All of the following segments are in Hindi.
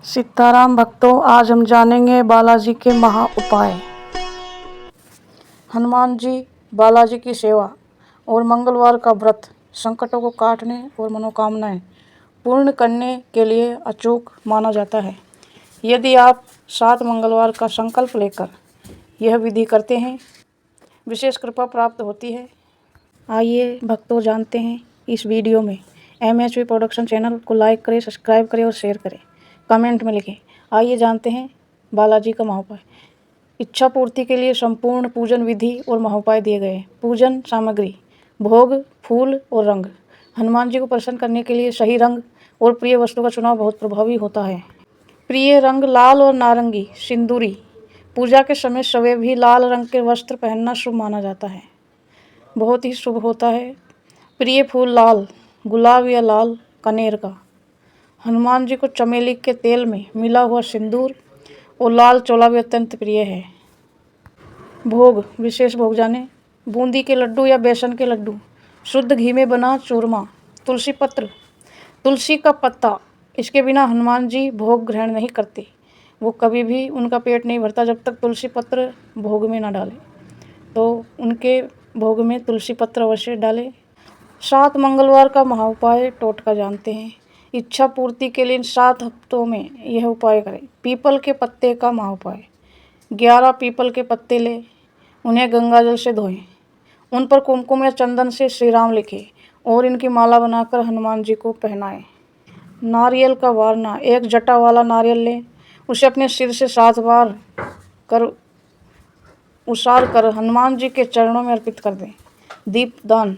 सीताराम भक्तों, आज हम जानेंगे बालाजी के महा उपाय। हनुमान जी बालाजी की सेवा और मंगलवार का व्रत संकटों को काटने और मनोकामनाएं पूर्ण करने के लिए अचूक माना जाता है। यदि आप 7 मंगलवार का संकल्प लेकर यह विधि करते हैं, विशेष कृपा प्राप्त होती है। आइए भक्तों, जानते हैं इस वीडियो में। MHV प्रोडक्शन चैनल को लाइक करें, सब्सक्राइब करें और शेयर करें, कमेंट में लिखें। आइए जानते हैं बालाजी का महाउपाय। इच्छा पूर्ति के लिए संपूर्ण पूजन विधि और महाउपाय दिए गए हैं। पूजन सामग्री: भोग, फूल और रंग। हनुमान जी को प्रसन्न करने के लिए सही रंग और प्रिय वस्तु का चुनाव बहुत प्रभावी होता है। प्रिय रंग लाल और नारंगी, सिंदूरी। पूजा के समय सवैं भी लाल रंग के वस्त्र पहनना शुभ माना जाता है, बहुत ही शुभ होता है। प्रिय फूल लाल, गुलाब या लाल कनेर का। हनुमान जी को चमेली के तेल में मिला हुआ सिंदूर और लाल चोला भी अत्यंत प्रिय है। भोग: विशेष भोग जाने। बूंदी के लड्डू या बेसन के लड्डू, शुद्ध घी में बना चूरमा, तुलसी पत्र, तुलसी का पत्ता। इसके बिना हनुमान जी भोग ग्रहण नहीं करते। वो कभी भी, उनका पेट नहीं भरता जब तक तुलसी पत्र भोग में ना डालें। तो उनके भोग में तुलसी पत्र अवश्य डालें। 7 मंगलवार का महाउपाय टोटका जानते हैं। इच्छा पूर्ति के लिए इन 7 हफ्तों में यह उपाय करें। पीपल के पत्ते का महाउपाय: 11 पीपल के पत्ते लें, उन्हें गंगाजल से धोएं, उन पर कुमकुम या चंदन से श्री राम लिखें और इनकी माला बनाकर हनुमान जी को पहनाएं। नारियल का वारना: एक जटा वाला नारियल लें, उसे अपने सिर से 7 बार उसार कर हनुमान जी के चरणों में अर्पित कर दें। दीपदान: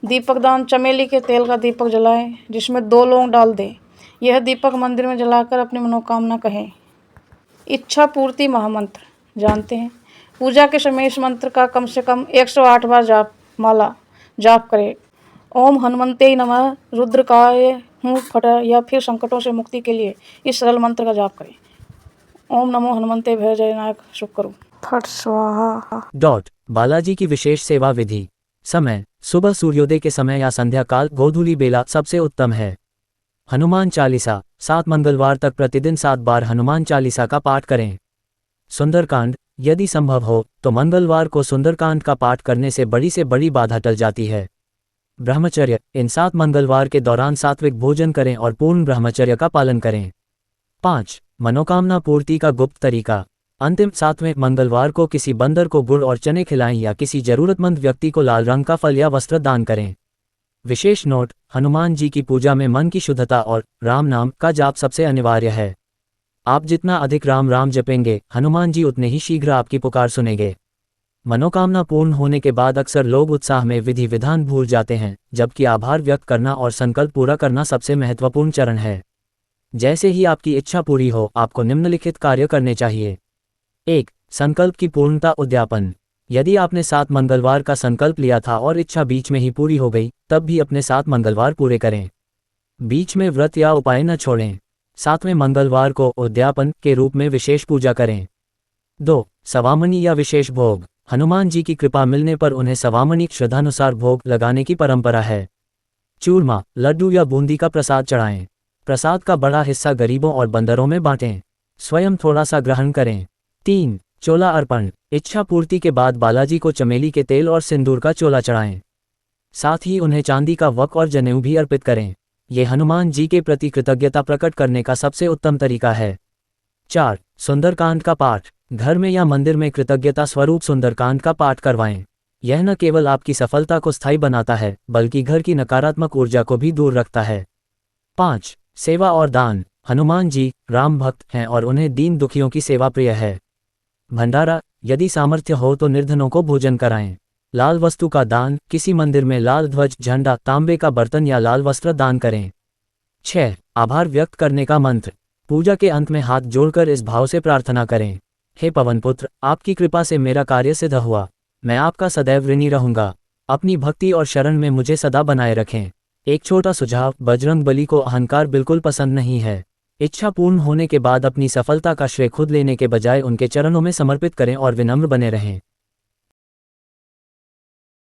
दीपक दान: चमेली के तेल का दीपक जलाएं, जिसमें 2 लौंग डाल दें। यह दीपक मंदिर में जलाकर अपनी मनोकामना कहें। इच्छा पूर्ति महामंत्र जानते हैं। पूजा के समय इस मंत्र का कम से कम 108 बार जाप करें। ओम हनुमते नमः, रुद्रकाय हूँ फट, या फिर संकटों से मुक्ति के लिए इस सरल मंत्र का जाप करें। ओम नमो हनुमते भय जयनायक शुभ करो। फट स्वाहा। बालाजी की विशेष सेवा विधि। समय: सुबह सूर्योदय के समय या संध्या काल गोधूली बेला सबसे उत्तम है। हनुमान चालीसा: 7 मंगलवार तक प्रतिदिन 7 बार हनुमान चालीसा का पाठ करें। सुंदरकांड: यदि संभव हो तो मंगलवार को सुंदरकांड का पाठ करने से बड़ी बाधा टल जाती है। ब्रह्मचर्य: इन 7 मंगलवार के दौरान सात्विक भोजन करें और पूर्ण ब्रह्मचर्य का पालन करें। 5. मनोकामना पूर्ति का गुप्त तरीका। अंतिम 7वें मंगलवार को किसी बंदर को गुड़ और चने खिलाएं या किसी जरूरतमंद व्यक्ति को लाल रंग का फल या वस्त्र दान करें। विशेष नोट: हनुमान जी की पूजा में मन की शुद्धता और राम नाम का जाप सबसे अनिवार्य है। आप जितना अधिक राम राम जपेंगे, हनुमान जी उतने ही शीघ्र आपकी पुकार सुनेंगे। मनोकामना पूर्ण होने के बाद अक्सर लोग उत्साह में विधि विधान भूल जाते हैं, जबकि आभार व्यक्त करना और संकल्प पूरा करना सबसे महत्वपूर्ण चरण है। जैसे ही आपकी इच्छा पूरी हो, आपको निम्नलिखित कार्य करने चाहिए। 1. संकल्प की पूर्णता उद्यापन: यदि आपने 7 मंगलवार का संकल्प लिया था और इच्छा बीच में ही पूरी हो गई, तब भी अपने 7 मंगलवार पूरे करें। बीच में व्रत या उपाय न छोड़ें। 7वें मंगलवार को उद्यापन के रूप में विशेष पूजा करें। 2. सवामणि या विशेष भोग: हनुमान जी की कृपा मिलने पर उन्हें सवामणि श्रद्धानुसार भोग लगाने की परंपरा है। चूरमा, लड्डू या बूंदी का प्रसाद चढ़ाएं। प्रसाद का बड़ा हिस्सा गरीबों और बंदरों में बांटें। स्वयं थोड़ा सा ग्रहण करें। 3. चोला अर्पण: इच्छा पूर्ति के बाद बालाजी को चमेली के तेल और सिंदूर का चोला चढ़ाएं। साथ ही उन्हें चांदी का वक और जनेऊ भी अर्पित करें। ये हनुमान जी के प्रति कृतज्ञता प्रकट करने का सबसे उत्तम तरीका है। 4. सुंदरकांड का पाठ: घर में या मंदिर में कृतज्ञता स्वरूप सुंदरकांड का पाठ करवाएं। यह न केवल आपकी सफलता को स्थायी बनाता है, बल्कि घर की नकारात्मक ऊर्जा को भी दूर रखता है। 5. सेवा और दान: हनुमान जी राम भक्त हैं और उन्हें दीन दुखियों की सेवा प्रिय है। भंडारा: यदि सामर्थ्य हो तो निर्धनों को भोजन कराएं। लाल वस्तु का दान: किसी मंदिर में लाल ध्वज, झंडा, तांबे का बर्तन या लाल वस्त्र दान करें। 6. आभार व्यक्त करने का मंत्र: पूजा के अंत में हाथ जोड़कर इस भाव से प्रार्थना करें। हे पवनपुत्र, आपकी कृपा से मेरा कार्य सिद्ध हुआ। मैं आपका सदैव ऋणी रहूंगा। अपनी भक्ति और शरण में मुझे सदा बनाए रखें। एक छोटा सुझाव: बजरंगबली को अहंकार बिल्कुल पसंद नहीं है। इच्छा पूर्ण होने के बाद अपनी सफलता का श्रेय खुद लेने के बजाय उनके चरणों में समर्पित करें और विनम्र बने रहें।